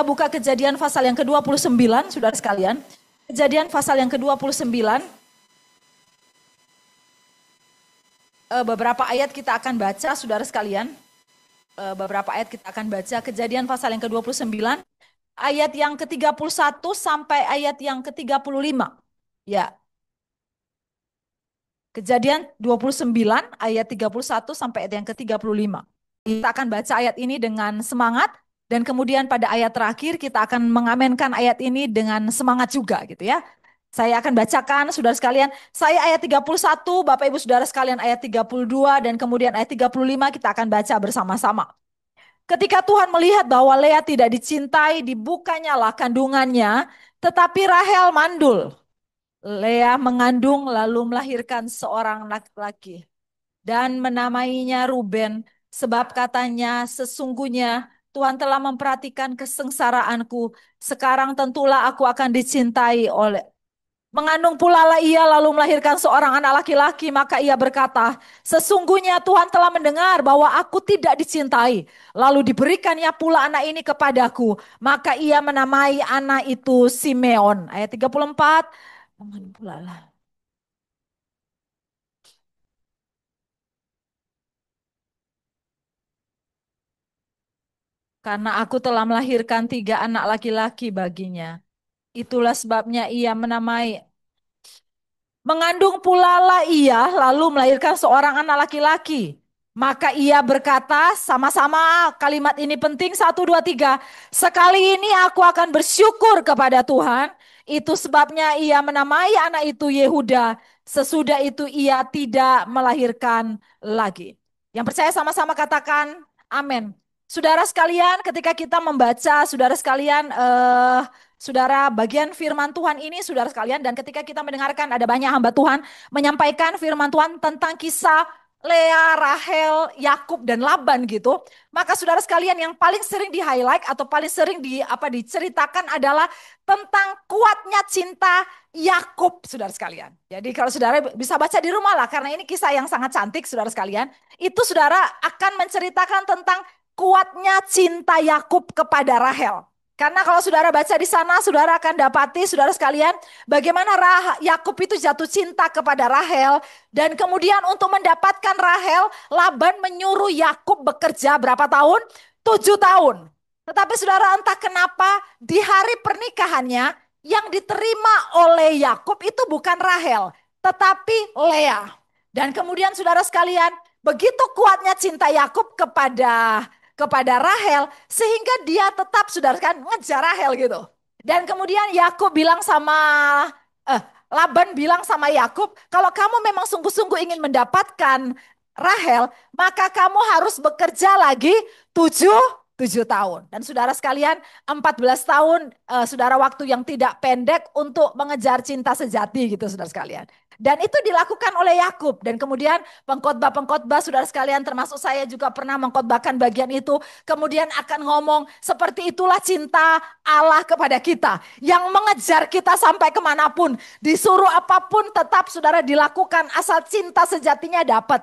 buka Kejadian pasal yang ke-29, saudara sekalian. Kejadian pasal yang ke-29. Beberapa ayat kita akan baca, saudara sekalian. Beberapa ayat kita akan baca. Kejadian pasal yang ke-29. Ayat yang ke-31 sampai ayat yang ke-35. Ya. Kejadian 29 ayat 31 sampai ayat yang ke-35. Kita akan baca ayat ini dengan semangat. Dan kemudian pada ayat terakhir kita akan mengamenkan ayat ini dengan semangat juga gitu ya. Saya akan bacakan saudara sekalian. Saya ayat 31, Bapak Ibu saudara sekalian ayat 32 dan kemudian ayat 35 kita akan baca bersama-sama. Ketika Tuhan melihat bahwa Lea tidak dicintai, dibukanyalah kandungannya, tetapi Rahel mandul. Lea mengandung lalu melahirkan seorang laki-laki dan menamainya Ruben, sebab katanya sesungguhnya Tuhan telah memperhatikan kesengsaraanku. Sekarang tentulah aku akan dicintai oleh. Mengandung pula lah ia lalu melahirkan seorang anak laki-laki, maka ia berkata, sesungguhnya Tuhan telah mendengar bahwa aku tidak dicintai. Lalu diberikannya pula anak ini kepadaku, maka ia menamai anak itu Simeon. Ayat 34, mengandung pula lah. Karena aku telah melahirkan 3 anak laki-laki baginya. Itulah sebabnya ia menamai. Mengandung pula lah ia lalu melahirkan seorang anak laki-laki. Maka ia berkata, sama-sama kalimat ini penting, 1, 2, 3. Sekali ini aku akan bersyukur kepada Tuhan. Itu sebabnya ia menamai anak itu Yehuda. Sesudah itu ia tidak melahirkan lagi. Yang percaya sama-sama katakan amin. Saudara sekalian, ketika kita membaca, saudara sekalian, saudara, bagian firman Tuhan ini, saudara sekalian, dan ketika kita mendengarkan ada banyak hamba Tuhan menyampaikan firman Tuhan tentang kisah Lea, Rahel, Yakub dan Laban gitu, maka saudara sekalian yang paling sering di-highlight atau paling sering diceritakan adalah tentang kuatnya cinta Yakub, saudara sekalian. Jadi kalau saudara bisa baca di rumah lah, karena ini kisah yang sangat cantik, saudara sekalian. Itu saudara akan menceritakan tentang kuatnya cinta Yakub kepada Rahel. Karena kalau saudara baca di sana, saudara akan dapati, saudara sekalian, bagaimana Yakub itu jatuh cinta kepada Rahel. Dan kemudian untuk mendapatkan Rahel, Laban menyuruh Yakub bekerja berapa tahun? 7 tahun. Tetapi saudara entah kenapa di hari pernikahannya, yang diterima oleh Yakub itu bukan Rahel, tetapi Lea. Dan kemudian saudara sekalian, begitu kuatnya cinta Yakub kepada Rahel sehingga dia tetap saudara kan ngejar Rahel gitu. Dan kemudian Yakub bilang sama Laban bilang sama Yakub, kalau kamu memang sungguh-sungguh ingin mendapatkan Rahel, maka kamu harus bekerja lagi 7 tahun. Dan saudara sekalian, 14 tahun saudara waktu yang tidak pendek untuk mengejar cinta sejati gitu saudara sekalian. Dan itu dilakukan oleh Yakub. Dan kemudian pengkhotbah-pengkhotbah saudara sekalian termasuk saya juga pernah mengkhotbahkan bagian itu. Kemudian akan ngomong seperti itulah cinta Allah kepada kita. Yang mengejar kita sampai kemanapun. Disuruh apapun tetap saudara dilakukan asal cinta sejatinya dapat.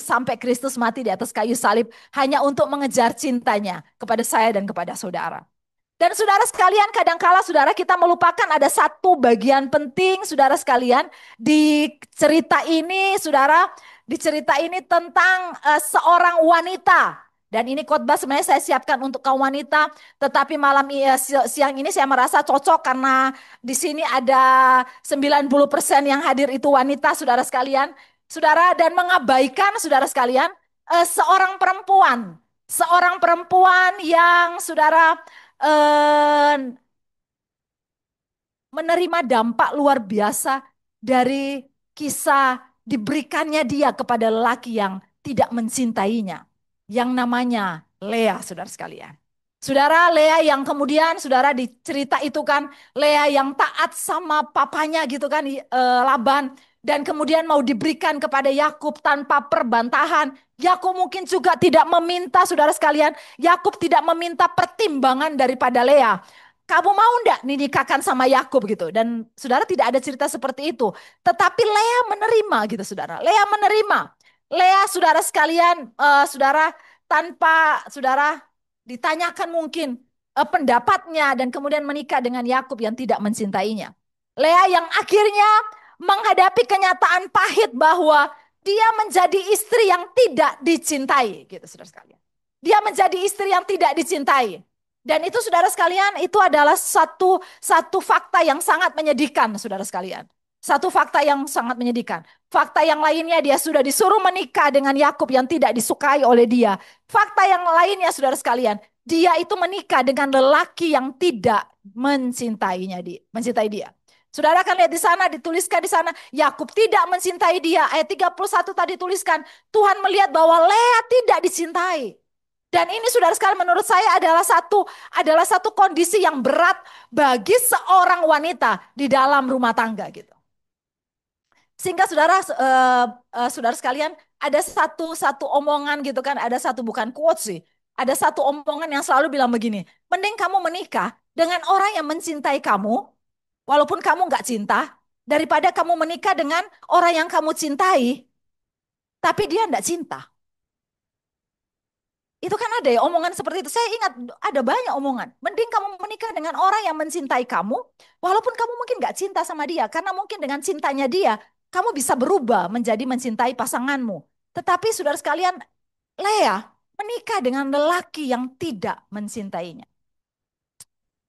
Sampai Kristus mati di atas kayu salib hanya untuk mengejar cintanya kepada saya dan kepada saudara. Dan saudara sekalian, kadangkala saudara kita melupakan ada satu bagian penting saudara sekalian di cerita ini, saudara, di cerita ini tentang seorang wanita. Dan ini khotbah sebenarnya saya siapkan untuk kaum wanita, tetapi siang ini saya merasa cocok karena di sini ada 90% yang hadir itu wanita, saudara sekalian. Saudara, dan mengabaikan saudara sekalian seorang perempuan yang saudara eh, menerima dampak luar biasa dari kisah diberikannya dia kepada lelaki yang tidak mencintainya, yang namanya Lea, saudara sekalian. Saudara, Lea yang kemudian saudara dicerita itu kan Lea yang taat sama papanya gitu kan, Laban, dan kemudian mau diberikan kepada Yakub tanpa perbantahan. Yakub mungkin juga tidak meminta, saudara sekalian, Yakub tidak meminta pertimbangan daripada Lea. Kamu mau ndak dinikahkan sama Yakub gitu? Dan saudara tidak ada cerita seperti itu. Tetapi Lea menerima gitu saudara. Lea menerima. Lea saudara sekalian, saudara tanpa saudara ditanyakan mungkin. pendapatnya dan kemudian menikah dengan Yakub yang tidak mencintainya. Lea yang akhirnya menghadapi kenyataan pahit bahwa dia menjadi istri yang tidak dicintai, gitu saudara sekalian. Dia menjadi istri yang tidak dicintai. Dan itu saudara sekalian, itu adalah satu satu fakta yang sangat menyedihkan, saudara sekalian. Satu fakta yang sangat menyedihkan. Fakta yang lainnya dia sudah disuruh menikah dengan Yakub yang tidak disukai oleh dia. Fakta yang lainnya saudara sekalian, dia itu menikah dengan lelaki yang tidak mencintai dia. Saudara akan lihat di sana, dituliskan di sana, Yakub tidak mencintai dia. Ayat 31 tadi tuliskan, Tuhan melihat bahwa Lea tidak dicintai. Dan ini saudara sekalian menurut saya adalah satu kondisi yang berat bagi seorang wanita di dalam rumah tangga gitu. Sehingga saudara sekalian ada satu satu omongan gitu kan, ada satu bukan quote sih, ada satu omongan yang selalu bilang begini, mending kamu menikah dengan orang yang mencintai kamu, walaupun kamu nggak cinta, daripada kamu menikah dengan orang yang kamu cintai, tapi dia nggak cinta. Itu kan ada ya omongan seperti itu. Saya ingat ada banyak omongan. Mending kamu menikah dengan orang yang mencintai kamu, walaupun kamu mungkin nggak cinta sama dia, karena mungkin dengan cintanya dia, kamu bisa berubah menjadi mencintai pasanganmu. Tetapi saudara sekalian, Lea menikah dengan lelaki yang tidak mencintainya.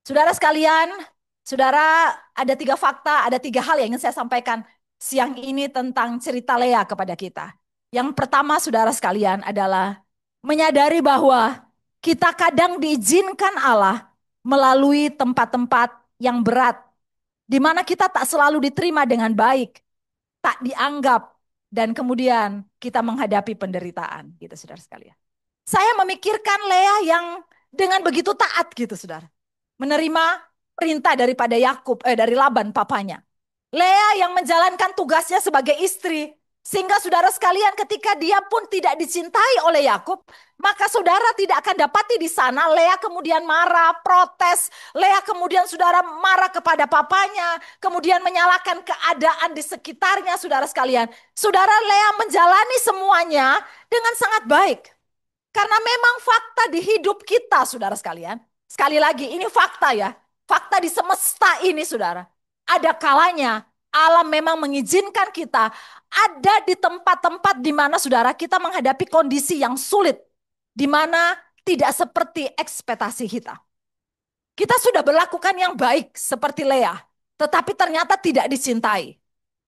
Saudara sekalian, saudara ada tiga fakta, ada tiga hal yang ingin saya sampaikan siang ini tentang cerita Lea kepada kita. Yang pertama saudara sekalian adalah menyadari bahwa kita kadang diizinkan Allah melalui tempat-tempat yang berat, di mana kita tak selalu diterima dengan baik, tak dianggap, dan kemudian kita menghadapi penderitaan, gitu saudara sekalian. Saya memikirkan Lea yang dengan begitu taat gitu saudara. Menerima perintah dari Laban papanya. Lea yang menjalankan tugasnya sebagai istri. Sehingga saudara sekalian ketika dia pun tidak dicintai oleh Yakub, maka saudara tidak akan dapati di sana Lea kemudian marah, protes. Lea kemudian saudara marah kepada papanya, kemudian menyalahkan keadaan di sekitarnya saudara sekalian. Saudara Lea menjalani semuanya dengan sangat baik. Karena memang fakta di hidup kita, saudara sekalian. Sekali lagi, ini fakta ya. Fakta di semesta ini, saudara. Ada kalanya alam memang mengizinkan kita ada di tempat-tempat di mana, saudara, kita menghadapi kondisi yang sulit. Di mana tidak seperti ekspektasi kita. Kita sudah berlakukan yang baik seperti Lea, tetapi ternyata tidak dicintai.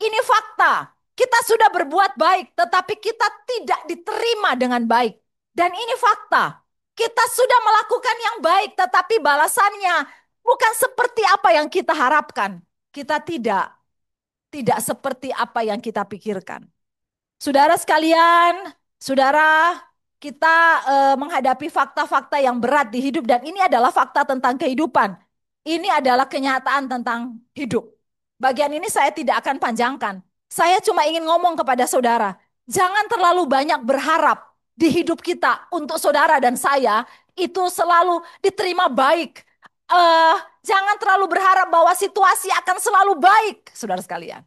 Ini fakta. Kita sudah berbuat baik, tetapi kita tidak diterima dengan baik. Dan ini fakta. Kita sudah melakukan yang baik, tetapi balasannya bukan seperti apa yang kita harapkan. Kita tidak seperti apa yang kita pikirkan. Saudara sekalian, saudara, kita menghadapi fakta-fakta yang berat di hidup dan ini adalah fakta tentang kehidupan. Ini adalah kenyataan tentang hidup. Bagian ini saya tidak akan panjangkan. Saya cuma ingin ngomong kepada saudara, jangan terlalu banyak berharap di hidup kita untuk saudara dan saya itu selalu diterima baik. Eh, jangan terlalu berharap bahwa situasi akan selalu baik, saudara sekalian.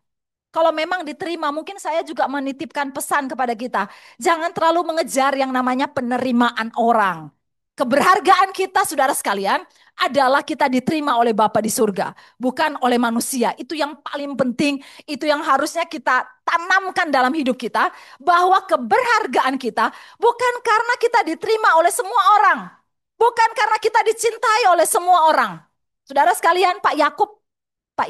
Kalau memang diterima, mungkin saya juga menitipkan pesan kepada kita. Jangan terlalu mengejar yang namanya penerimaan orang. Keberhargaan kita, saudara sekalian, adalah kita diterima oleh Bapa di surga, bukan oleh manusia. Itu yang paling penting, itu yang harusnya kita tanamkan dalam hidup kita, bahwa keberhargaan kita bukan karena kita diterima oleh semua orang, bukan karena kita dicintai oleh semua orang. Saudara sekalian, Pak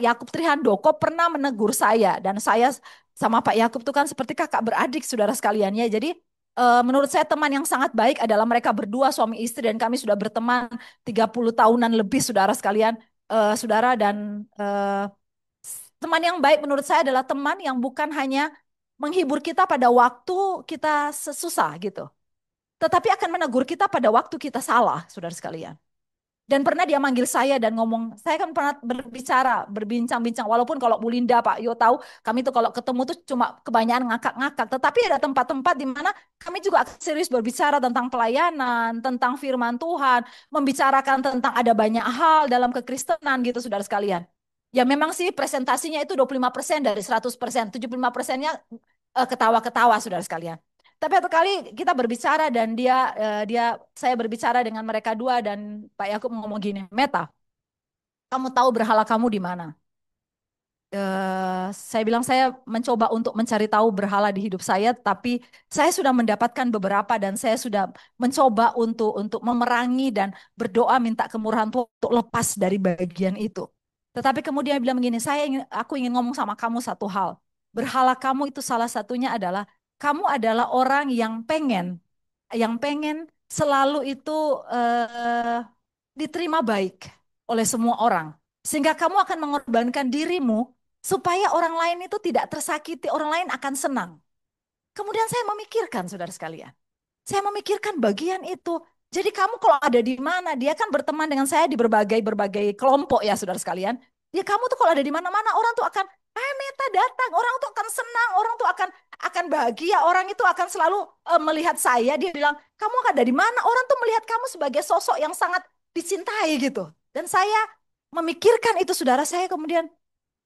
Yakub Trihandoko pernah menegur saya dan saya sama Pak Yakub itu kan seperti kakak beradik saudara sekalian ya. Jadi menurut saya teman yang sangat baik adalah mereka berdua suami istri dan kami sudah berteman 30 tahunan lebih saudara sekalian. Saudara dan teman yang baik menurut saya adalah teman yang bukan hanya menghibur kita pada waktu kita sesusah gitu. Tetapi akan menegur kita pada waktu kita salah saudara sekalian. Dan pernah dia manggil saya dan ngomong, saya kan pernah berbincang-bincang. Walaupun kalau Bu Linda, Pak Yo tahu, kami tuh kalau ketemu tuh cuma kebanyakan ngakak-ngakak. Tetapi ada tempat-tempat di mana kami juga akan serius berbicara tentang pelayanan, tentang firman Tuhan, membicarakan tentang ada banyak hal dalam kekristenan gitu, saudara sekalian. Ya memang sih presentasinya itu 25% dari 100%, 75%-nya ketawa-ketawa, saudara sekalian. Tapi satu kali kita berbicara dan saya berbicara dengan mereka dua dan Pak Yakub ngomong gini, Meta, kamu tahu berhala kamu di mana? Saya bilang saya mencoba untuk mencari tahu berhala di hidup saya, tapi saya sudah mendapatkan beberapa dan saya sudah mencoba untuk memerangi dan berdoa minta kemurahan Tuhan untuk lepas dari bagian itu. Tetapi kemudian dia bilang begini, aku ingin ngomong sama kamu satu hal. Berhala kamu itu salah satunya adalah kamu adalah orang yang pengen selalu itu diterima baik oleh semua orang. Sehingga kamu akan mengorbankan dirimu supaya orang lain itu tidak tersakiti, orang lain akan senang. Kemudian saya memikirkan, saudara sekalian. Saya memikirkan bagian itu. Jadi kamu kalau ada di mana, dia kan berteman dengan saya di berbagai kelompok ya, saudara sekalian. Ya kamu tuh kalau ada di mana-mana, orang tuh akan, hai Meta datang, orang tuh akan senang, orang tuh akan bahagia, orang itu akan selalu melihat saya. Dia bilang, kamu ada di mana? Orang tuh melihat kamu sebagai sosok yang sangat dicintai gitu. Dan saya memikirkan itu, saudara saya kemudian,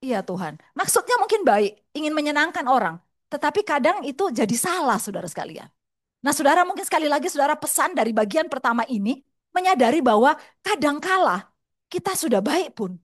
iya Tuhan. Maksudnya mungkin baik, ingin menyenangkan orang. Tetapi kadang itu jadi salah, saudara sekalian. Nah, saudara mungkin sekali lagi saudara pesan dari bagian pertama ini menyadari bahwa kadangkala kita sudah baik pun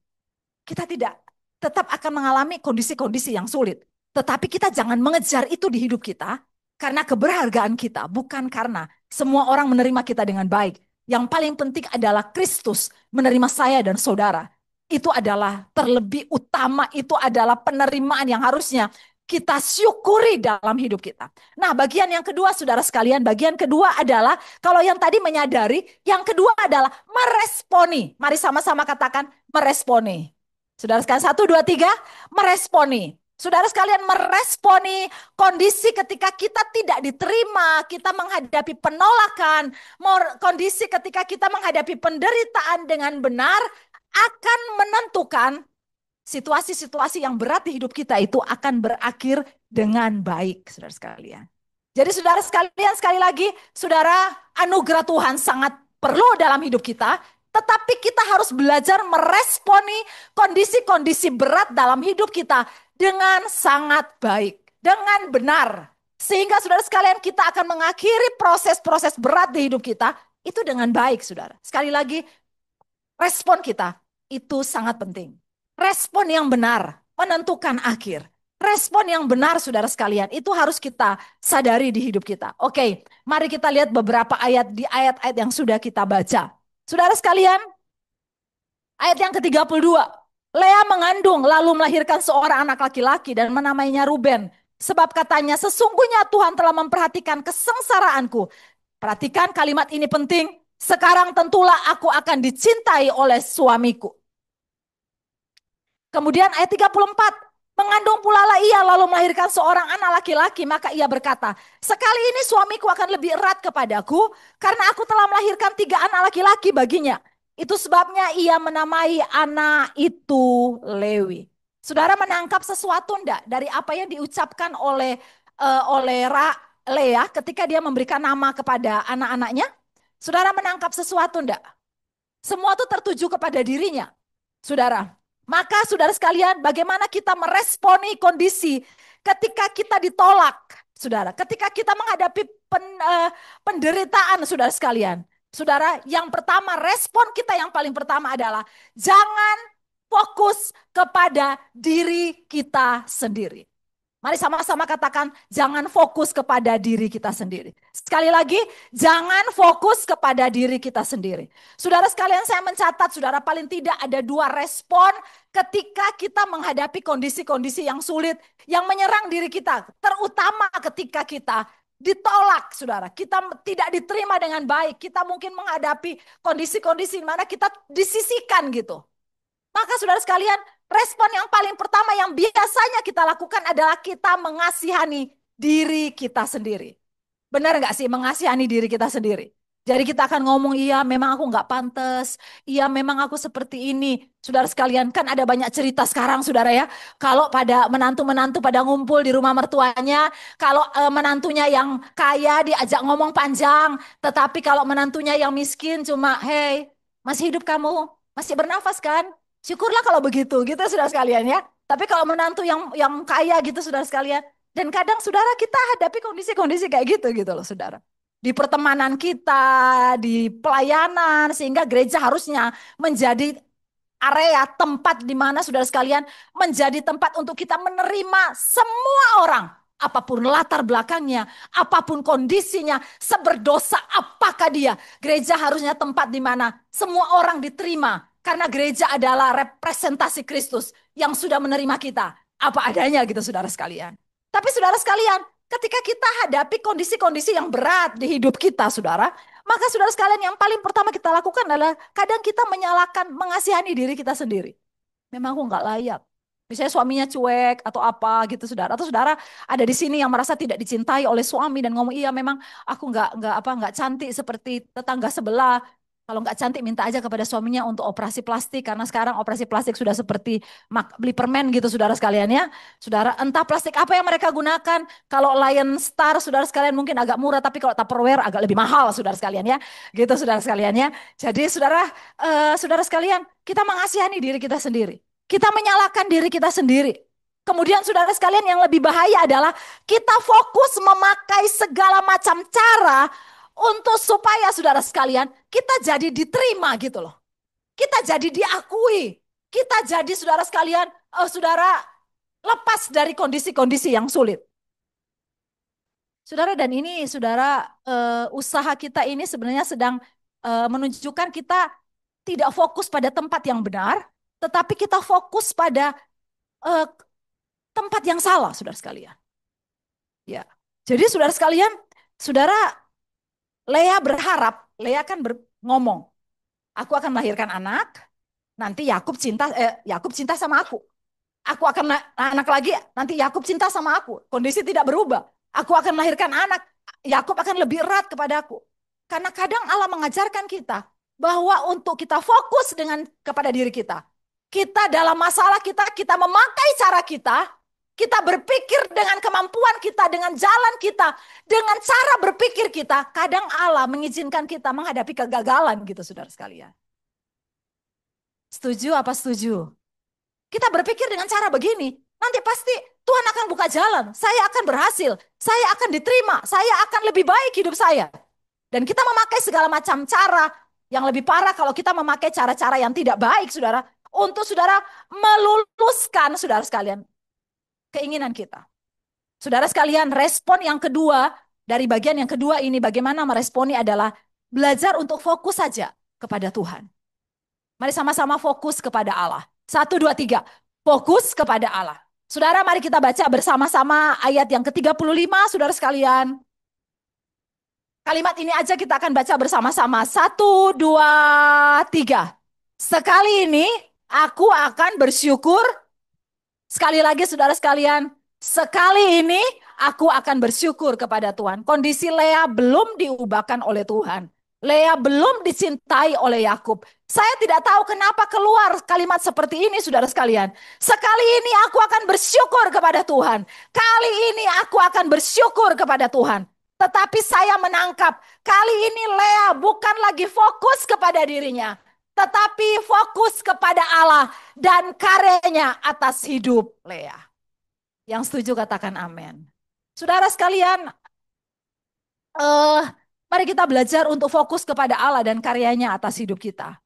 kita tidak tetap akan mengalami kondisi-kondisi yang sulit. Tetapi kita jangan mengejar itu di hidup kita karena keberhargaan kita, bukan karena semua orang menerima kita dengan baik. Yang paling penting adalah Kristus menerima saya dan saudara. Itu adalah terlebih utama, itu adalah penerimaan yang harusnya kita syukuri dalam hidup kita. Nah, bagian yang kedua, saudara sekalian, bagian kedua adalah kalau yang tadi menyadari, yang kedua adalah meresponi. Mari sama-sama katakan meresponi. Saudara sekalian, satu, dua, tiga, meresponi. Saudara sekalian meresponi kondisi ketika kita tidak diterima, kita menghadapi penolakan, kondisi ketika kita menghadapi penderitaan dengan benar, akan menentukan situasi-situasi yang berat di hidup kita itu akan berakhir dengan baik, saudara sekalian. Jadi saudara sekalian, sekali lagi, saudara, anugerah Tuhan sangat perlu dalam hidup kita, tetapi kita harus belajar meresponi kondisi-kondisi berat dalam hidup kita dengan sangat baik, dengan benar. Sehingga saudara sekalian kita akan mengakhiri proses-proses berat di hidup kita itu dengan baik, saudara. Sekali lagi, respon kita itu sangat penting. Respon yang benar menentukan akhir. Respon yang benar, saudara sekalian, itu harus kita sadari di hidup kita. Oke, mari kita lihat beberapa ayat di ayat-ayat yang sudah kita baca. Saudara sekalian, ayat yang ke-32. Lea mengandung lalu melahirkan seorang anak laki-laki dan menamainya Ruben. Sebab katanya, sesungguhnya Tuhan telah memperhatikan kesengsaraanku. Perhatikan kalimat ini penting. Sekarang tentulah aku akan dicintai oleh suamiku. Kemudian ayat 34, mengandung pula lah ia lalu melahirkan seorang anak laki-laki, maka ia berkata, sekali ini suamiku akan lebih erat kepadaku karena aku telah melahirkan 3 anak laki-laki baginya. Itu sebabnya ia menamai anak itu Lewi. Saudara menangkap sesuatu enggak dari apa yang diucapkan oleh Lea ketika dia memberikan nama kepada anak-anaknya? Saudara menangkap sesuatu enggak? Semua itu tertuju kepada dirinya, saudara. Maka saudara sekalian, bagaimana kita meresponi kondisi ketika kita ditolak, saudara. Ketika kita menghadapi penderitaan, saudara sekalian. Saudara, yang pertama, respon kita yang paling pertama adalah jangan fokus kepada diri kita sendiri. Mari sama-sama katakan, jangan fokus kepada diri kita sendiri. Sekali lagi, jangan fokus kepada diri kita sendiri. Saudara sekalian, saya mencatat, saudara, paling tidak ada 2 respon ketika kita menghadapi kondisi-kondisi yang sulit, yang menyerang diri kita. Terutama ketika kita ditolak, saudara. Kita tidak diterima dengan baik. Kita mungkin menghadapi kondisi-kondisi di mana kita disisihkan gitu. Maka saudara sekalian, respon yang paling pertama yang biasanya kita lakukan adalah kita mengasihani diri kita sendiri. Benar nggak sih mengasihani diri kita sendiri? Jadi kita akan ngomong, iya memang aku nggak pantas, iya memang aku seperti ini. Saudara sekalian, kan ada banyak cerita sekarang saudara ya. Kalau pada menantu-menantu pada ngumpul di rumah mertuanya, kalau menantunya yang kaya diajak ngomong panjang, tetapi kalau menantunya yang miskin cuma, hey masih hidup kamu, masih bernafas kan? Syukurlah kalau begitu, gitu saudara sekalian ya. Tapi kalau menantu yang kaya gitu saudara sekalian, Dan kadang saudara kita hadapi kondisi-kondisi kayak gitu gitu loh saudara. Di pertemanan kita, di pelayanan, sehingga gereja harusnya menjadi area tempat di mana saudara sekalian menjadi tempat untuk kita menerima semua orang. Apapun latar belakangnya, apapun kondisinya, seberdosa apakah dia. Gereja harusnya tempat di mana semua orang diterima. Karena gereja adalah representasi Kristus yang sudah menerima kita. Apa adanya gitu saudara sekalian. Tapi saudara sekalian, ketika kita hadapi kondisi-kondisi yang berat di hidup kita, saudara, maka saudara sekalian yang paling pertama kita lakukan adalah kadang kita menyalahkan, mengasihani diri kita sendiri. Memang aku nggak layak. Misalnya suaminya cuek atau apa gitu saudara. Atau saudara ada di sini yang merasa tidak dicintai oleh suami dan ngomong iya memang aku nggak cantik seperti tetangga sebelah. Kalau nggak cantik minta aja kepada suaminya untuk operasi plastik karena sekarang operasi plastik sudah seperti beli permen gitu saudara sekalian ya. Saudara entah plastik apa yang mereka gunakan. Kalau Lion Star saudara sekalian mungkin agak murah tapi kalau Tupperware agak lebih mahal saudara sekalian ya. Gitu saudara sekalian ya. Jadi saudara sekalian kita mengasihani diri kita sendiri. Kita menyalahkan diri kita sendiri. Kemudian saudara sekalian yang lebih bahaya adalah kita fokus memakai segala macam cara untuk supaya saudara sekalian kita jadi diterima gitu loh. Kita jadi diakui. Kita jadi saudara sekalian, saudara lepas dari kondisi-kondisi yang sulit. Saudara dan ini saudara usaha kita ini sebenarnya sedang menunjukkan kita tidak fokus pada tempat yang benar, tetapi kita fokus pada eh, tempat yang salah, saudara sekalian. Ya. Jadi saudara sekalian, saudara Lea berharap, Lea kan ngomong, aku akan melahirkan anak, nanti Yakub cinta sama aku. Aku akan anak lagi, nanti Yakub cinta sama aku. Kondisi tidak berubah. Aku akan melahirkan anak, Yakub akan lebih erat kepadaku. Karena kadang Allah mengajarkan kita bahwa untuk kita fokus kepada diri kita. Kita dalam masalah kita memakai cara kita berpikir dengan kemampuan kita, dengan jalan kita, dengan cara berpikir kita. Kadang Allah mengizinkan kita menghadapi kegagalan gitu saudara sekalian. Setuju apa setuju? Kita berpikir dengan cara begini, nanti pasti Tuhan akan buka jalan, saya akan berhasil, saya akan diterima, saya akan lebih baik hidup saya. Dan kita memakai segala macam cara, yang lebih parah kalau kita memakai cara-cara yang tidak baik, saudara, untuk saudara meluluskan, saudara sekalian, keinginan kita. Saudara sekalian, respon yang kedua, dari bagian yang kedua ini, bagaimana meresponi adalah belajar untuk fokus saja kepada Tuhan. Mari sama-sama fokus kepada Allah. 1, 2, 3. Fokus kepada Allah. Saudara, mari kita baca bersama-sama ayat yang ke-35, saudara sekalian. Kalimat ini aja kita akan baca bersama-sama. 1, 2, 3. Sekali ini aku akan bersyukur. Sekali lagi saudara sekalian. Sekali ini aku akan bersyukur kepada Tuhan. Kondisi Lea belum diubahkan oleh Tuhan. Lea belum dicintai oleh Yakub. Saya tidak tahu kenapa keluar kalimat seperti ini, saudara sekalian. Sekali ini aku akan bersyukur kepada Tuhan. Kali ini aku akan bersyukur kepada Tuhan. Tetapi saya menangkap, kali ini Lea bukan lagi fokus kepada dirinya, tetapi fokus kepada Allah dan karyanya atas hidup Lea. Yang setuju katakan amin. Saudara sekalian, eh mari kita belajar untuk fokus kepada Allah dan karyanya atas hidup kita.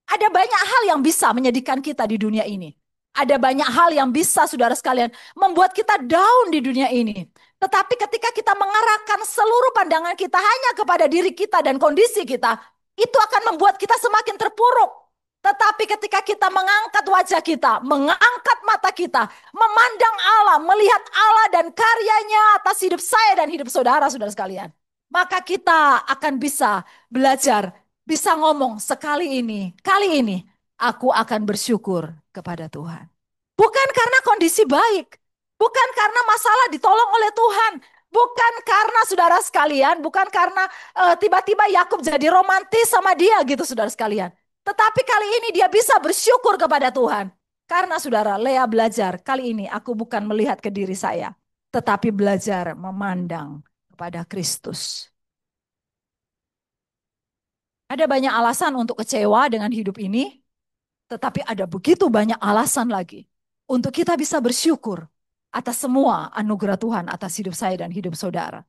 Ada banyak hal yang bisa menyedihkan kita di dunia ini. Ada banyak hal yang bisa, saudara sekalian, membuat kita down di dunia ini. Tetapi ketika kita mengarahkan seluruh pandangan kita hanya kepada diri kita dan kondisi kita, itu akan membuat kita semakin terpuruk. Tetapi ketika kita mengangkat wajah kita, mengangkat mata kita, memandang Allah, melihat Allah dan karyanya atas hidup saya dan hidup saudara, saudara sekalian, maka kita akan bisa belajar, bisa ngomong kali ini aku akan bersyukur kepada Tuhan. Bukan karena kondisi baik, bukan karena masalah ditolong oleh Tuhan, bukan karena saudara sekalian, bukan karena tiba-tiba Yakub jadi romantis sama dia gitu saudara sekalian. Tetapi kali ini dia bisa bersyukur kepada Tuhan. Karena saudara, Lea belajar, kali ini aku bukan melihat ke diri saya, tetapi belajar memandang kepada Kristus. Ada banyak alasan untuk kecewa dengan hidup ini, tetapi ada begitu banyak alasan lagi untuk kita bisa bersyukur. atas semua anugerah Tuhan atas hidup saya dan hidup saudara.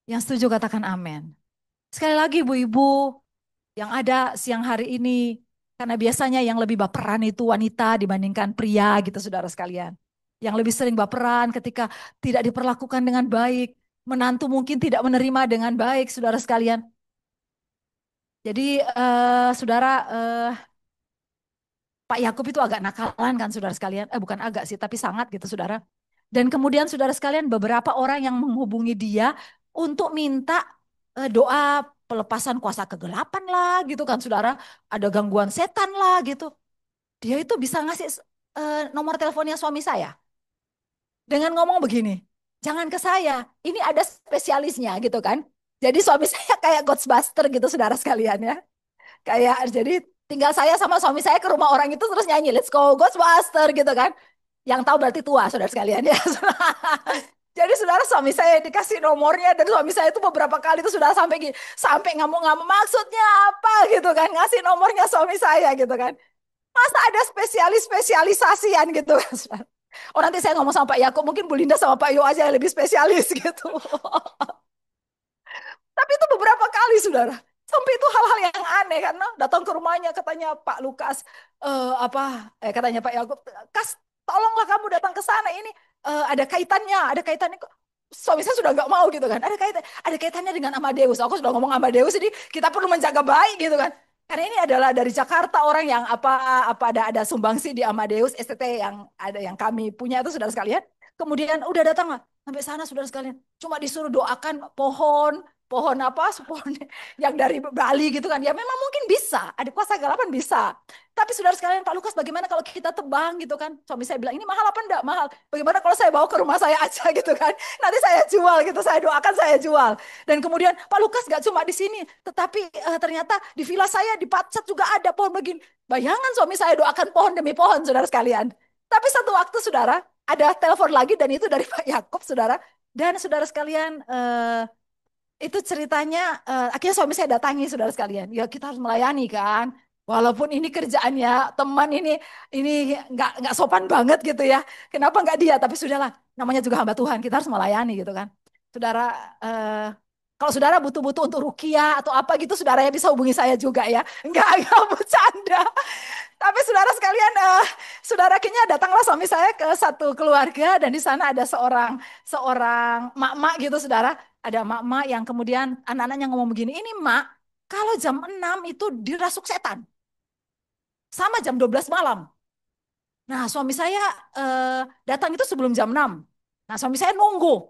Yang setuju katakan amin. Sekali lagi ibu-ibu yang ada siang hari ini, karena biasanya yang lebih baperan itu wanita dibandingkan pria gitu saudara sekalian. Yang lebih sering baperan ketika tidak diperlakukan dengan baik, menantu mungkin tidak menerima dengan baik saudara sekalian. Jadi saudara, Pak Yakub itu agak nakalan kan saudara sekalian. Bukan agak sih, tapi sangat gitu saudara. Dan kemudian saudara sekalian beberapa orang yang menghubungi dia untuk minta doa pelepasan kuasa kegelapan lah gitu kan saudara. Ada gangguan setan lah gitu. Dia itu bisa ngasih nomor teleponnya suami saya. Dengan ngomong begini, jangan ke saya, ini ada spesialisnya gitu kan. Jadi suami saya kayak Ghostbuster gitu saudara sekalian ya. Kayak jadi tinggal saya sama suami saya ke rumah orang itu terus nyanyi Let's Go Ghostbuster gitu kan. Yang tahu berarti tua saudara sekalian ya. Jadi saudara suami saya dikasih nomornya dan suami saya itu beberapa kali itu sudah sampai sampai ngamuk-ngamuk maksudnya apa gitu kan ngasih nomornya suami saya gitu kan. Masa ada spesialisasian gitu kan. Saudara. Oh nanti saya ngomong sama Pak Yakub mungkin Bu Linda sama Pak Yo aja yang lebih spesialis gitu. Tapi itu beberapa kali, saudara. Sampai itu hal-hal yang aneh karena datang ke rumahnya katanya Pak Lukas katanya Pak Yakub, Kas, tolonglah kamu datang ke sana ini ada kaitannya kok. Suami saya sudah nggak mau gitu kan. Ada kaitannya dengan Amadeus. Aku sudah ngomong Amadeus jadi kita perlu menjaga baik gitu kan. Karena ini adalah dari Jakarta orang yang apa ada sumbangsi di Amadeus STT yang ada yang kami punya itu saudara sekalian. Kemudian udah datang lah sampai sana saudara sekalian. Cuma disuruh doakan pohon apa pohon yang dari Bali gitu kan ya memang mungkin bisa ada kuasa galapan bisa tapi saudara sekalian Pak Lukas bagaimana kalau kita tebang gitu kan suami saya bilang ini mahal apa enggak mahal bagaimana kalau saya bawa ke rumah saya aja gitu kan nanti saya jual gitu saya doakan saya jual dan kemudian Pak Lukas gak cuma di sini tetapi ternyata di villa saya di Pacet juga ada pohon begini bayangan suami saya doakan pohon demi pohon saudara sekalian tapi satu waktu saudara ada telepon lagi dan itu dari Pak Yakub saudara dan saudara sekalian itu ceritanya akhirnya suami saya datangi saudara sekalian. Ya kita harus melayani kan. Walaupun ini kerjaannya teman ini nggak sopan banget gitu ya. Kenapa nggak dia? Tapi sudahlah, namanya juga hamba Tuhan. Kita harus melayani gitu kan. Saudara, eh, kalau saudara butuh-butuh untuk rukiah atau apa gitu, saudara ya bisa hubungi saya juga ya. Enggak bercanda. Tapi saudara sekalian, saudara kayaknya datanglah suami saya ke satu keluarga dan di sana ada seorang seorang mak-mak gitu saudara. Ada mak-mak yang kemudian anak-anaknya ngomong begini, ini mak, kalau jam 6 itu dirasuk setan. Sama jam 12 malam. Nah suami saya datang itu sebelum jam 6. Nah suami saya nunggu.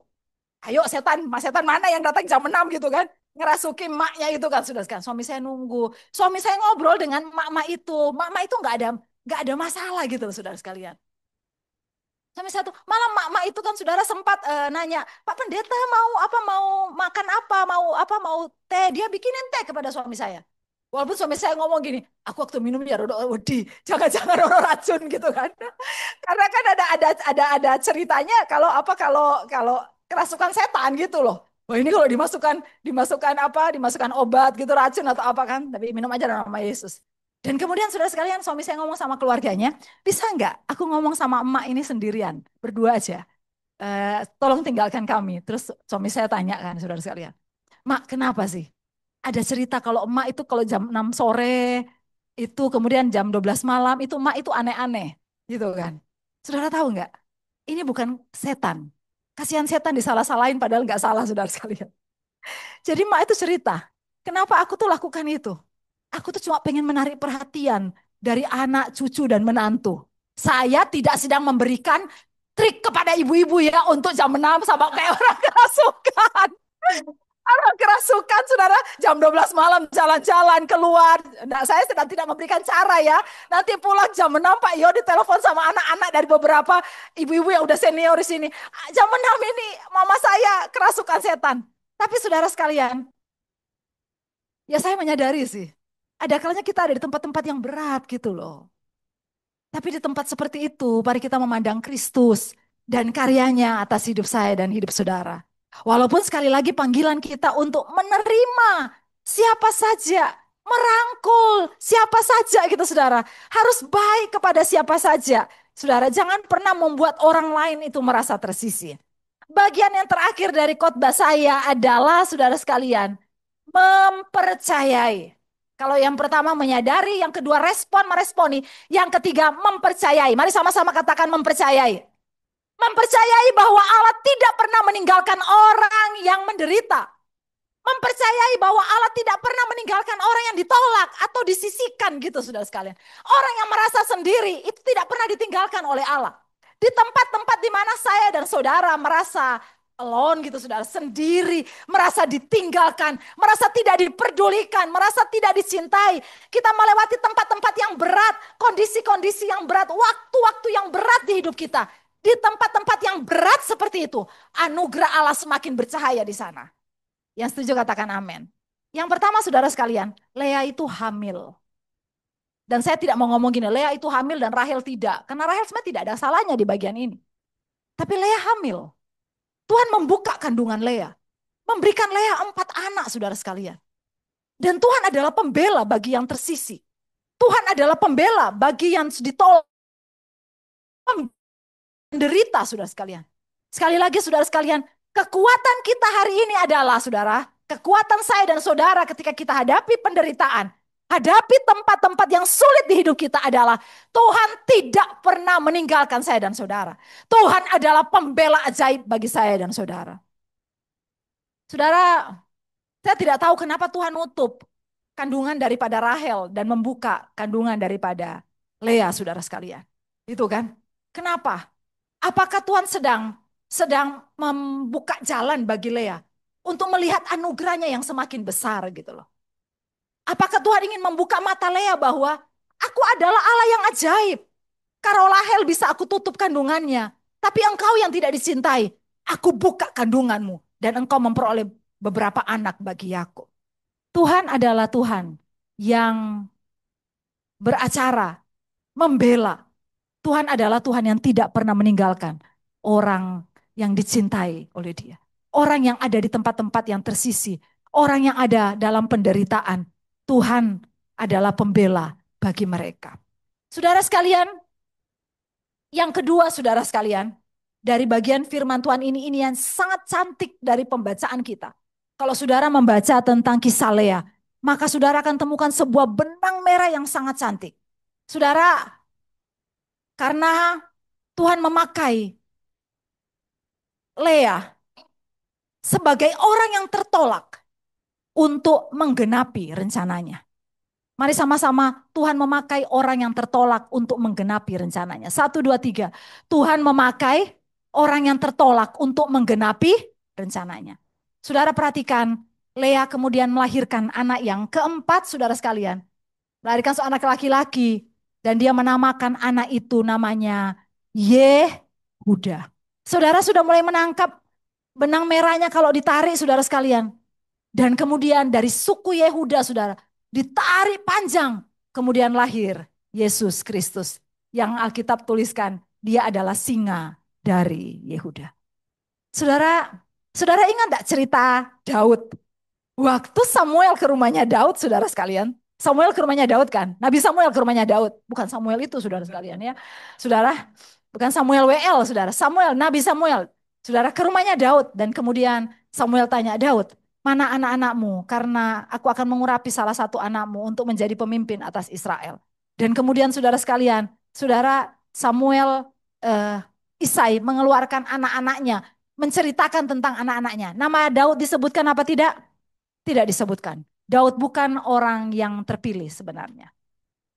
Ayo setan, mas setan mana yang datang jam 6 gitu kan. Ngerasuki maknya itu kan sudah kan. Suami saya nunggu. Suami saya ngobrol dengan mak-mak itu. Mak-mak itu nggak ada masalah gitu loh saudara sekalian. Sampai satu malam mak-mak itu kan saudara sempat nanya, Pak Pendeta mau makan mau teh. Dia bikinin teh kepada suami saya. Walaupun suami saya ngomong gini, aku waktu minum ya rodok wedi, jangan-jangan orang racun gitu kan. Karena kan ada ceritanya kalau kalau kerasukan setan gitu loh. Wah ini kalau dimasukkan obat gitu racun atau apa kan, tapi minum aja dalam nama Yesus. Dan kemudian saudara sekalian suami saya ngomong sama keluarganya, bisa nggak aku ngomong sama emak ini sendirian, berdua aja. Tolong tinggalkan kami. Terus suami saya tanya kan saudara sekalian, Mak kenapa sih? Ada cerita kalau emak itu kalau jam 6 sore itu kemudian jam 12 malam itu emak itu aneh-aneh gitu kan. Saudara tahu nggak? Ini bukan setan. Kasihan setan disalah-salahin padahal nggak salah saudara sekalian. Jadi emak itu cerita, kenapa aku tuh lakukan itu? Aku tuh cuma pengen menarik perhatian dari anak, cucu, dan menantu. Saya tidak sedang memberikan trik kepada ibu-ibu ya untuk jam 6 sama kayak orang kerasukan. Orang kerasukan, saudara, jam 12 malam jalan-jalan keluar. Nah, saya sedang tidak memberikan cara ya. Nanti pulang jam 6, Pak Yo ditelepon sama anak-anak dari beberapa ibu-ibu yang udah senior di sini. Jam 6 ini mama saya kerasukan setan. Tapi saudara sekalian, ya saya menyadari sih. Ada kalanya kita ada di tempat-tempat yang berat gitu loh. Tapi di tempat seperti itu, mari kita memandang Kristus dan karyanya atas hidup saya dan hidup saudara. Walaupun sekali lagi panggilan kita untuk menerima siapa saja, merangkul siapa saja gitu saudara. Harus baik kepada siapa saja. Saudara, jangan pernah membuat orang lain itu merasa tersisih. Bagian yang terakhir dari khotbah saya adalah, saudara sekalian, mempercayai. Kalau yang pertama menyadari, yang kedua respon, meresponi, yang ketiga mempercayai. Mari sama-sama katakan mempercayai. Mempercayai bahwa Allah tidak pernah meninggalkan orang yang menderita. Mempercayai bahwa Allah tidak pernah meninggalkan orang yang ditolak atau disisihkan gitu, saudara sekalian. Orang yang merasa sendiri itu tidak pernah ditinggalkan oleh Allah. Di tempat-tempat di mana saya dan saudara merasa alone gitu, saudara, sendiri, merasa ditinggalkan, merasa tidak diperdulikan, merasa tidak dicintai. Kita melewati tempat-tempat yang berat, kondisi-kondisi yang berat, waktu-waktu yang berat di hidup kita. Di tempat-tempat yang berat seperti itu, anugerah Allah semakin bercahaya di sana. Yang setuju katakan amin. Yang pertama, saudara sekalian, Lea itu hamil. Dan saya tidak mau ngomong gini, Lea itu hamil dan Rahel tidak. Karena Rahel sebenarnya tidak ada salahnya di bagian ini. Tapi Lea hamil. Tuhan membuka kandungan Lea. Memberikan Lea 4 anak, saudara sekalian. Dan Tuhan adalah pembela bagi yang tersisi. Tuhan adalah pembela bagi yang ditolak, menderita, saudara sekalian. Sekali lagi, saudara sekalian, kekuatan kita hari ini adalah, saudara, kekuatan saya dan saudara ketika kita hadapi penderitaan, hadapi tempat-tempat yang sulit di hidup kita adalah Tuhan tidak pernah meninggalkan saya dan saudara. Tuhan adalah pembela ajaib bagi saya dan saudara. Saudara, saya tidak tahu kenapa Tuhan nutup kandungan daripada Rahel dan membuka kandungan daripada Lea, saudara sekalian. Itu kan? Kenapa? Apakah Tuhan sedang membuka jalan bagi Lea untuk melihat anugerahnya yang semakin besar gitu loh. Apakah Tuhan ingin membuka mata Lea bahwa aku adalah Allah yang ajaib. Kalau Rahel bisa aku tutup kandungannya, tapi engkau yang tidak dicintai, aku buka kandunganmu dan engkau memperoleh beberapa anak bagi Yakub. Tuhan adalah Tuhan yang beracara, membela. Tuhan adalah Tuhan yang tidak pernah meninggalkan orang yang dicintai oleh Dia. Orang yang ada di tempat-tempat yang tersisi, orang yang ada dalam penderitaan. Tuhan adalah pembela bagi mereka. Saudara sekalian, yang kedua, saudara sekalian, dari bagian firman Tuhan ini yang sangat cantik dari pembacaan kita. Kalau saudara membaca tentang kisah Lea, maka saudara akan temukan sebuah benang merah yang sangat cantik. Saudara, karena Tuhan memakai Lea sebagai orang yang tertolak untuk menggenapi rencananya. Mari sama-sama Tuhan memakai orang yang tertolak untuk menggenapi rencananya. 1, 2, 3. Tuhan memakai orang yang tertolak untuk menggenapi rencananya. Saudara perhatikan, Lea kemudian melahirkan anak yang keempat, saudara sekalian. Melahirkan seorang anak laki-laki. Dan dia menamakan anak itu namanya Yehuda. Saudara sudah mulai menangkap benang merahnya kalau ditarik, saudara sekalian. Dan kemudian dari suku Yehuda, saudara, ditarik panjang. Kemudian lahir Yesus Kristus. Yang Alkitab tuliskan, dia adalah singa dari Yehuda. Saudara, saudara ingat enggak cerita Daud? Waktu Samuel ke rumahnya Daud, saudara sekalian. Samuel ke rumahnya Daud kan? Nabi Samuel ke rumahnya Daud. Bukan Samuel itu, saudara sekalian ya. Saudara, bukan Samuel WL, saudara. Samuel, Nabi Samuel. Saudara ke rumahnya Daud. Dan kemudian Samuel tanya, Daud, mana anak-anakmu? Karena aku akan mengurapi salah satu anakmu untuk menjadi pemimpin atas Israel. Dan kemudian saudara sekalian, saudara Samuel Isai mengeluarkan anak-anaknya, menceritakan tentang anak-anaknya. Nama Daud disebutkan apa tidak? Tidak disebutkan. Daud bukan orang yang terpilih sebenarnya.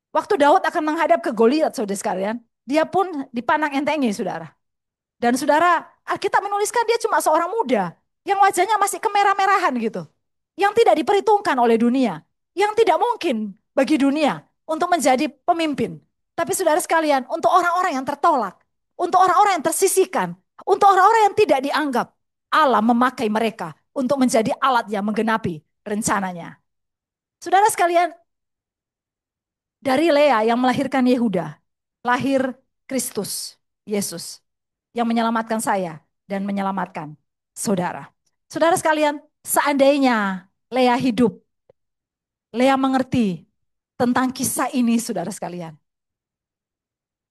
Waktu Daud akan menghadap ke Goliat, saudara sekalian, dia pun dipandang entengi, saudara. Dan saudara, Alkitab menuliskan dia cuma seorang muda yang wajahnya masih kemerah-merahan gitu. Yang tidak diperhitungkan oleh dunia. Yang tidak mungkin bagi dunia untuk menjadi pemimpin. Tapi saudara sekalian, untuk orang-orang yang tertolak, untuk orang-orang yang tersisihkan, untuk orang-orang yang tidak dianggap, Allah memakai mereka untuk menjadi alat yang menggenapi rencananya. Saudara sekalian, dari Lea yang melahirkan Yehuda, lahir Kristus, Yesus, yang menyelamatkan saya dan menyelamatkan saudara. Saudara sekalian, seandainya Lea hidup, Lea mengerti tentang kisah ini, saudara sekalian.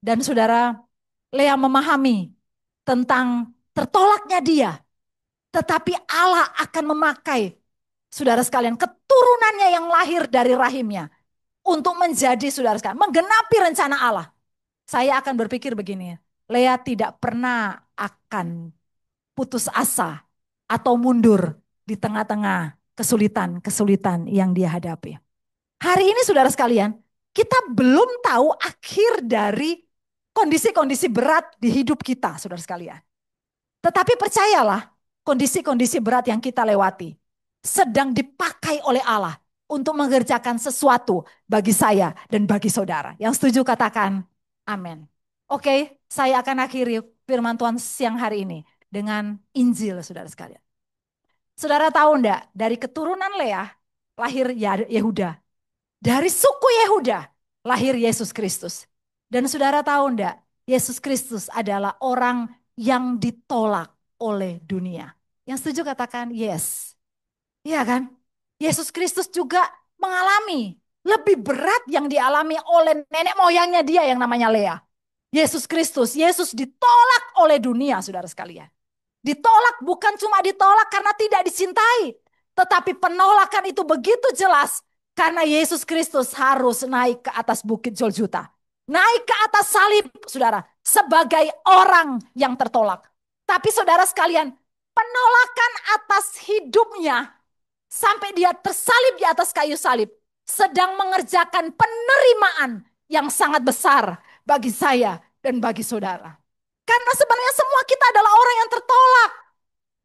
Dan saudara, Lea memahami tentang tertolaknya dia. Tetapi Allah akan memakai, saudara sekalian, keturunannya yang lahir dari rahimnya. Untuk menjadi, saudara sekalian, menggenapi rencana Allah. Saya akan berpikir begini, Lea tidak pernah akan putus asa atau mundur di tengah-tengah kesulitan-kesulitan yang dia hadapi. Hari ini saudara sekalian, kita belum tahu akhir dari kondisi-kondisi berat di hidup kita, saudara sekalian. Tetapi percayalah, kondisi-kondisi berat yang kita lewati sedang dipakai oleh Allah untuk mengerjakan sesuatu bagi saya dan bagi saudara. Yang setuju katakan amin. Oke, saya akan akhiri firman Tuhan siang hari ini dengan Injil, saudara sekalian. Saudara tahu enggak, dari keturunan Lea lahir Yehuda. Dari suku Yehuda lahir Yesus Kristus. Dan saudara tahu enggak, Yesus Kristus adalah orang yang ditolak oleh dunia. Yang setuju katakan yes. Iya kan? Yesus Kristus juga mengalami lebih berat yang dialami oleh nenek moyangnya dia yang namanya Lea. Yesus Kristus, Yesus ditolak oleh dunia, saudara sekalian. Ditolak bukan cuma ditolak karena tidak dicintai, tetapi penolakan itu begitu jelas karena Yesus Kristus harus naik ke atas bukit Golgota. Naik ke atas salib, saudara, sebagai orang yang tertolak. Tapi saudara sekalian, penolakan atas hidupnya sampai dia tersalib di atas kayu salib sedang mengerjakan penerimaan yang sangat besar bagi saya dan bagi saudara. Karena sebenarnya semua kita adalah orang yang tertolak.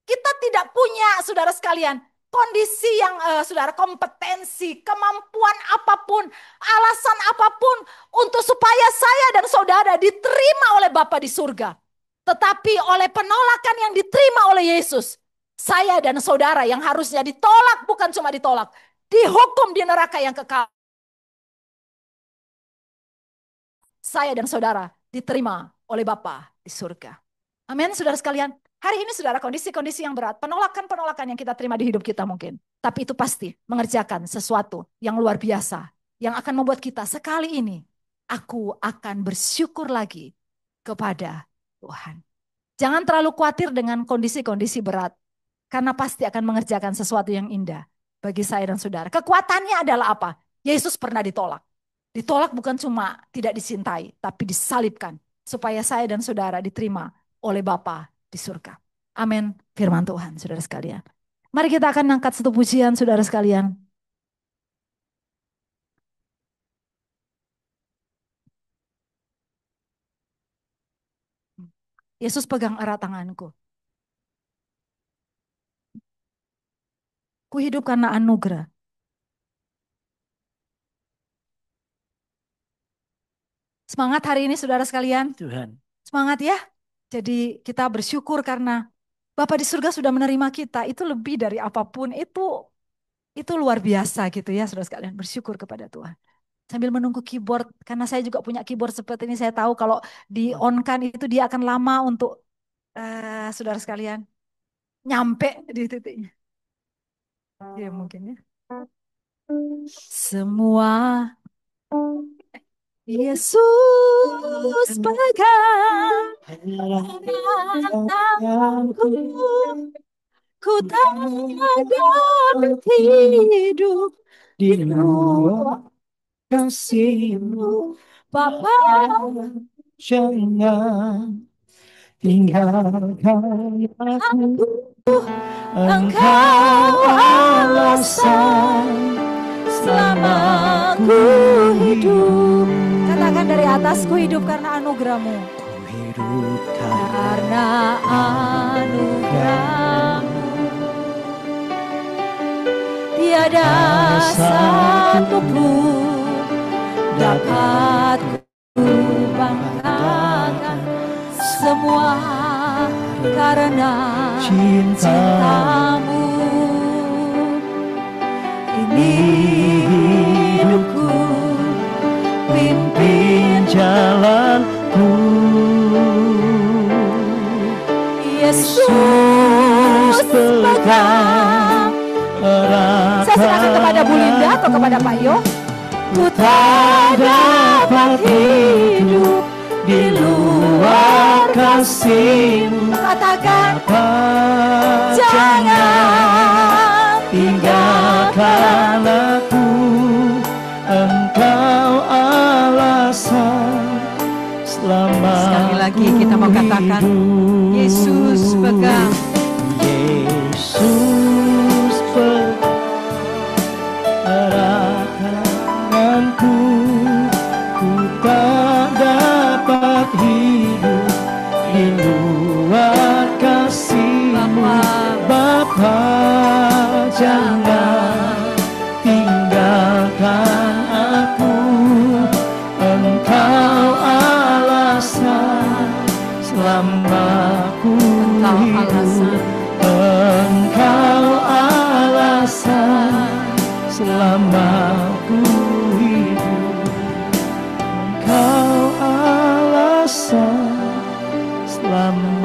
Kita tidak punya, saudara sekalian, kondisi yang, saudara, kompetensi, kemampuan apapun, alasan apapun untuk supaya saya dan saudara diterima oleh Bapa di surga. Tetapi oleh penolakan yang diterima oleh Yesus, saya dan saudara yang harusnya ditolak, bukan cuma ditolak, dihukum di neraka yang kekal. Saya dan saudara diterima oleh Bapa di surga. Amin, saudara sekalian. Hari ini saudara, kondisi-kondisi yang berat, penolakan-penolakan yang kita terima di hidup kita mungkin. Tapi itu pasti mengerjakan sesuatu yang luar biasa. Yang akan membuat kita sekali ini, aku akan bersyukur lagi kepada Tuhan. Jangan terlalu khawatir dengan kondisi-kondisi berat. Karena pasti akan mengerjakan sesuatu yang indah bagi saya dan saudara. Kekuatannya adalah apa? Yesus pernah ditolak. Ditolak bukan cuma tidak dicintai, tapi disalibkan. Supaya saya dan saudara diterima oleh Bapa di surga. Amin. Firman Tuhan, saudara sekalian. Mari kita akan angkat satu pujian, saudara sekalian. Yesus pegang erat tanganku. Ku hidup karena anugerah. Semangat hari ini, saudara sekalian. Tuhan. Semangat ya. Jadi kita bersyukur karena Bapa di surga sudah menerima kita. Itu lebih dari apapun. Itu luar biasa gitu ya, saudara sekalian. Bersyukur kepada Tuhan. Sambil menunggu keyboard, karena saya juga punya keyboard seperti ini. Saya tahu kalau di on-kan itu dia akan lama untuk saudara sekalian nyampe di titiknya. Ya mungkin ya. Semua Yesus pegang tanganku, ku tak dapat hidup di luar kasih-Mu, Bapa. Jangan tinggalkan aku, Engkau alasan selama ku hidup. Katakan dari atas, ku hidup karena anugerah-Mu. Ku hidup Karena anugerah-Mu. Tiada satu pun dapat ku banggakan, semua karena cinta-Mu. Ini hidupku, pimpin jalanku. Yesus pegang erat. Saya serahkan kepada Bu Linda atau kepada Pak Yo. Ku tak dapat hidup di luar kasih-Mu. Katakan, Bapa, jangan tinggalkan aku. Engkau alasan selama Sekali lagi kita mau katakan, Yesus pegang. Yesus erat tanganku, ku tak dapat hidup di luar kasih-Mu. Bapa, jangan tinggalkan aku. Engkau alasan selama ku hidup. Engkau alasan selama ku hidup. Engkau alasan selama